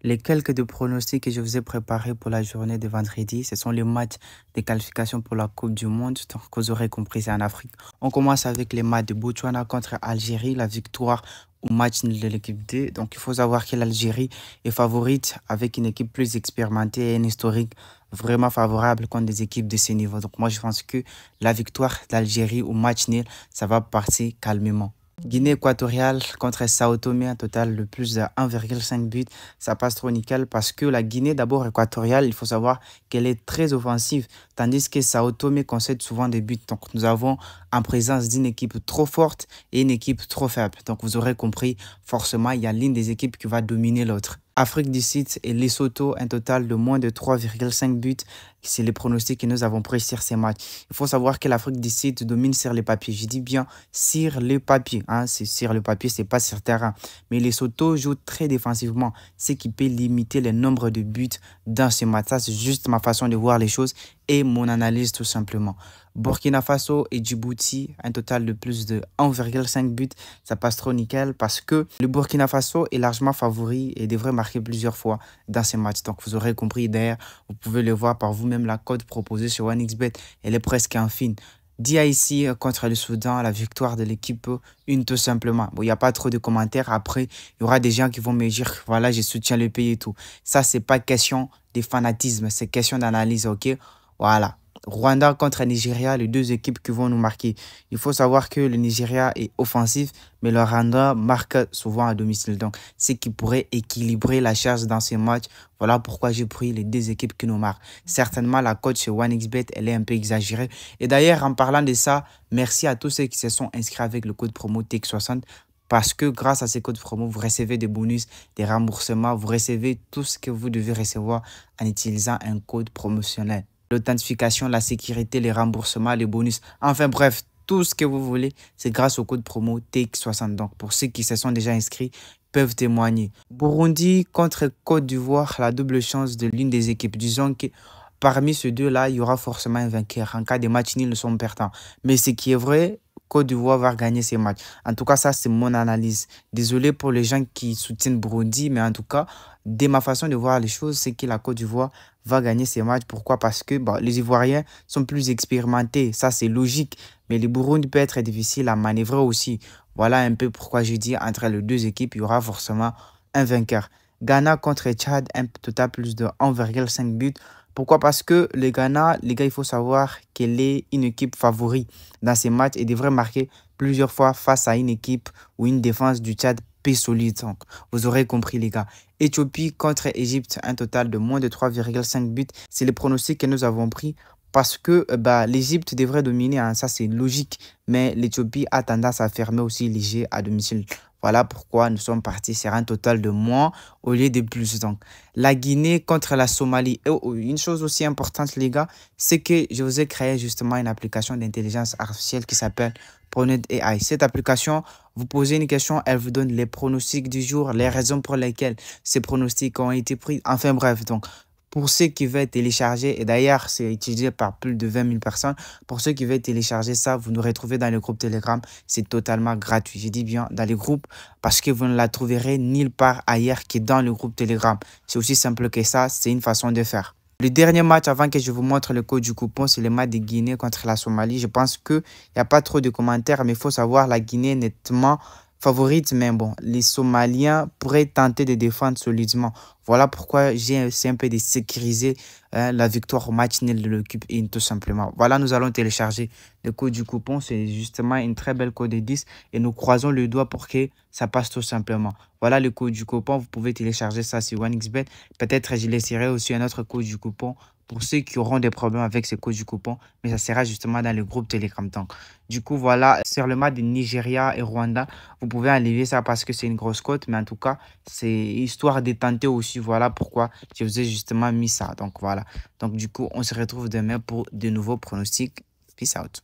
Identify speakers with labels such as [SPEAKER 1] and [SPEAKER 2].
[SPEAKER 1] Les quelques de pronostics que je vous ai préparés pour la journée de vendredi, ce sont les matchs de qualification pour la Coupe du Monde. Donc, vous aurez compris, c'est en Afrique. On commence avec les matchs de Botswana contre Algérie, la victoire au match nul de l'équipe D. Donc, il faut savoir que l'Algérie est favorite avec une équipe plus expérimentée et un historique vraiment favorable contre des équipes de ce niveau. Donc, moi, je pense que la victoire d'Algérie au match nul, ça va passer calmement. Guinée équatoriale contre Sao Tomé, un total de plus de 1,5 but. Ça passe trop nickel parce que la Guinée d'abord équatoriale, il faut savoir qu'elle est très offensive, tandis que Sao Tomé concède souvent des buts. Donc nous avons en présence d'une équipe trop forte et une équipe trop faible. Donc vous aurez compris, forcément, il y a l'une des équipes qui va dominer l'autre. Afrique du Sud et Lesotho, un total de moins de 3,5 buts. C'est les pronostics que nous avons pris sur ces matchs. Il faut savoir que l'Afrique du Sud domine sur les papiers. Je dis bien sur le papier. Hein. C'est sur le papier, c'est pas sur terrain. Mais Lesotho joue très défensivement, ce qui peut limiter le nombre de buts dans ce match. Ça, c'est juste ma façon de voir les choses et mon analyse tout simplement. Burkina Faso et Djibouti, un total de plus de 1,5 buts. Ça passe trop nickel parce que le Burkina Faso est largement favori et devrait marquer plusieurs fois dans ces matchs. Donc vous aurez compris d'ailleurs, vous pouvez le voir par vous-même, la cote proposée sur OneXBet, elle est presque infime. DIC contre le Soudan, la victoire de l'équipe, une tout simplement. Bon, il n'y a pas trop de commentaires. Après, il y aura des gens qui vont me dire, voilà, je soutiens le pays et tout. Ça, c'est pas question de fanatisme, c'est question d'analyse, ok? Voilà. Rwanda contre Nigeria, les deux équipes qui vont nous marquer. Il faut savoir que le Nigeria est offensif, mais le Rwanda marque souvent à domicile. Donc, ce qui pourrait équilibrer la charge dans ces matchs. Voilà pourquoi j'ai pris les deux équipes qui nous marquent. Certainement, la cote chez OneXBet, elle est un peu exagérée. Et d'ailleurs, en parlant de ça, merci à tous ceux qui se sont inscrits avec le code promo TEC60. Parce que grâce à ces codes promo, vous recevez des bonus, des remboursements, vous recevez tout ce que vous devez recevoir en utilisant un code promotionnel. L'authentification, la sécurité, les remboursements, les bonus, enfin bref, tout ce que vous voulez, c'est grâce au code promo TEC60. Donc pour ceux qui se sont déjà inscrits, peuvent témoigner. Burundi contre Côte d'Ivoire, la double chance de l'une des équipes. Disons que parmi ces deux-là, il y aura forcément un vainqueur. En cas de match nul, ils sont perdants. Mais ce qui est vrai, Côte d'Ivoire va gagner ces matchs. En tout cas, ça, c'est mon analyse. Désolé pour les gens qui soutiennent Burundi, mais en tout cas, de ma façon de voir les choses, c'est que la Côte d'Ivoire va gagner ces matchs. Pourquoi? Parce que les Ivoiriens sont plus expérimentés. Ça, c'est logique. Mais le Burundi peut être difficile à manœuvrer aussi. Voilà un peu pourquoi je dis entre les deux équipes, il y aura forcément un vainqueur. Ghana contre Tchad, un total plus de 1,5 but. Pourquoi? Parce que le Ghana, les gars, il faut savoir qu'elle est une équipe favorite dans ces matchs et devrait marquer plusieurs fois face à une équipe ou une défense du Tchad peu solide. Donc, vous aurez compris, les gars. Éthiopie contre Égypte, un total de moins de 3,5 buts. C'est les pronostics que nous avons pris parce que l'Égypte devrait dominer, hein, ça c'est logique, mais l'Éthiopie a tendance à fermer aussi léger à domicile. Voilà pourquoi nous sommes partis sur un total de moins au lieu de plus. Donc, la Guinée contre la Somalie. Et une chose aussi importante, les gars, c'est que je vous ai créé justement une application d'intelligence artificielle qui s'appelle Pronet AI. Cette application, vous posez une question, elle vous donne les pronostics du jour, les raisons pour lesquelles ces pronostics ont été pris. Enfin bref, donc, pour ceux qui veulent télécharger, et d'ailleurs, c'est utilisé par plus de 20 000 personnes. Pour ceux qui veulent télécharger ça, vous nous retrouvez dans le groupe Telegram. C'est totalement gratuit. Je dis bien dans les groupes parce que vous ne la trouverez nulle part ailleurs que dans le groupe Telegram. C'est aussi simple que ça. C'est une façon de faire. Le dernier match, avant que je vous montre le code du coupon, c'est le match de Guinée contre la Somalie. Je pense qu'il n'y a pas trop de commentaires, mais il faut savoir la Guinée est nettement favorite, mais bon, les Somaliens pourraient tenter de défendre solidement. Voilà pourquoi j'ai essayé un peu de sécuriser la victoire au match nul de l'équipe in tout simplement. Voilà, nous allons télécharger le code du coupon. C'est justement une très belle code de 10 et nous croisons le doigt pour que ça passe tout simplement. Voilà le code du coupon. Vous pouvez télécharger ça sur OneXBet. Peut-être je laisserai aussi un autre code du coupon pour ceux qui auront des problèmes avec ce code du coupon, mais ça sera justement dans le groupe Telegram. Donc, du coup, voilà, sur le match de Nigeria et Rwanda, vous pouvez enlever ça parce que c'est une grosse cote, mais en tout cas, c'est histoire de tenter aussi. Voilà pourquoi je vous ai justement mis ça. Donc, voilà. Donc, du coup, on se retrouve demain pour de nouveaux pronostics. Peace out.